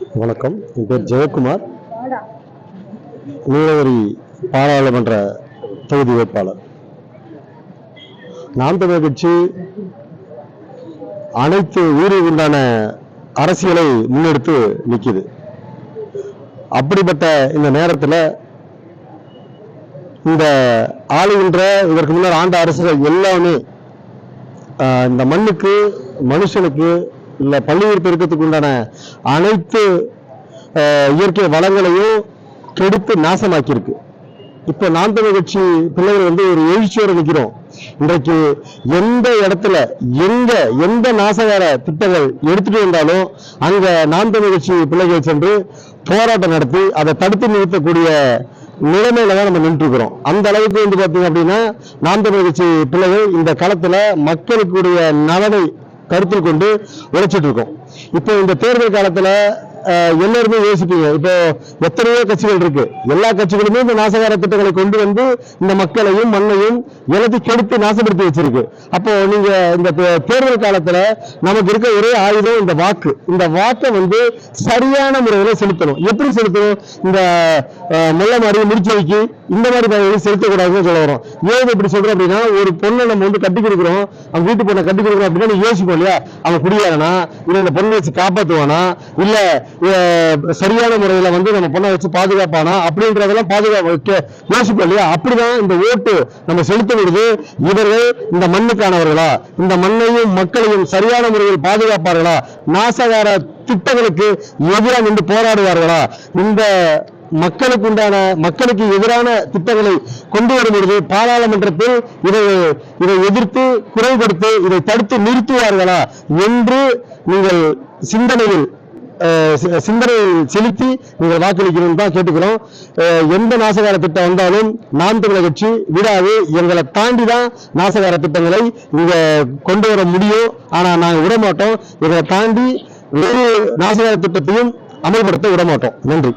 வணக்கம். என் பேர் ஜெயக்குமார், நீலகிரி பாராளுமன்ற தொகுதி வேட்பாளர். நாம் தமிழர் கட்சி அனைத்து ஊருக்கு உண்டான அரசியலை முன்னெடுத்து நிற்குது. அப்படிப்பட்ட இந்த நேரத்தில் இந்த ஆளுகின்ற இதற்கு முன்னர் ஆண்ட அரசுகள் எல்லாமே இந்த மண்ணுக்கு, மனுஷனுக்கு, இல்ல பல்லுயிர் பெருக்கத்துக்கு உண்டான அனைத்து இயற்கை வளங்களையும் கெடுத்து நாசமாக்கியிருக்கு. இப்ப நாம் தமிழர் கட்சி பிள்ளைகள் ஒரு எழுச்சியோடு நிற்கிறோம். இன்றைக்கு எந்த இடத்துல எந்த நாசகார திட்டங்கள் எடுத்துட்டு வந்தாலும் அங்க நாம் தமிழர் கட்சி பிள்ளைகள் சென்று போராட்டம் நடத்தி அதை தடுத்து நிறுத்தக்கூடிய நிலைமையில தான் நம்ம நின்று இருக்கிறோம். அந்த அளவுக்கு பாத்தீங்க அப்படின்னா நாம் தமிழர் கட்சி பிள்ளைகள் இந்த களத்துல மக்களுக்குடைய நலனை கருத்தில் கொண்டு உழைச்சிட்டு இருக்கோம். இப்போ இந்த தேர்தல் காலத்துல எல்லாருமே யோசிப்பீங்க, இப்போ எத்தனையோ கட்சிகள் இருக்கு, எல்லா கட்சிகளுமே இந்த நாசகார திட்டங்களை கொண்டு வந்து இந்த மக்களையும் மண்ணையும் எல்லாத்தையும் கெடுத்து நாசப்படுத்தி வச்சிருக்கு. அப்போ நீங்க இந்த தேர்தல் காலத்துல நமக்கு இருக்க ஒரே ஆயுதம் இந்த வாக்கு. இந்த வாக்கை சரியான முறையில செலுத்தணும். எப்படி செலுத்தணும்? இந்த முள்ள மாதிரி முடிச்சு வைக்கி இந்த மாதிரி செலுத்தக்கூடாதுன்னு சொல்ல வரோம். ஏன் இப்படி சொல்றோம் அப்படின்னா, ஒரு பொண்ணை நம்ம கட்டி கொடுக்குறோம், அவங்க வீட்டு பொண்ணை கட்டி கொடுக்குறோம் அப்படின்னா நீ யோசிப்போம் இல்லையா, அவன் குடியாரனா இல்ல இந்த பொண்ணை வச்சு காப்பாற்றுவானா, இல்ல சரியான முறையில நம்ம பொண்ணை வச்சு பாதுகாப்பானா அப்படின்றதெல்லாம் யோசிப்போம் இல்லையா. அப்படிதான் இந்த ஓட்டு நம்ம செலுத்துவது, இவர்கள் இந்த மண்ணுக்கானவர்களா, இந்த மண்ணையும் மக்களையும் சரியான முறையில் பாதுகாப்பார்களா, நாசகார திட்டங்களுக்கு எதிராக நின்று போராடுவார்களா, இந்த மக்களுக்கு எதிரான திட்டங்களை கொண்டு வரும் பொழுது பாராளுமன்றத்தில் இதை எதிர்த்து குரல் கொடுத்து இதை தடுத்து நிறுத்துவார்களா என்று நீங்கள் சிந்தனையில் செலுத்தி நீங்கள் வாக்களிக்கணும் தான் கேட்டுக்கிறோம். எந்த நாசகார திட்டம் வந்தாலும் நாம் தமிழர் கட்சி விடாது. எங்களை தாண்டி தான் நாசகார திட்டங்களை இங்க கொண்டு வர முடியும். ஆனா நாங்க விடமாட்டோம். எங்களை தாண்டி வேறு நாசகார திட்டத்தையும் அமல்படுத்த விடமாட்டோம். நன்றி.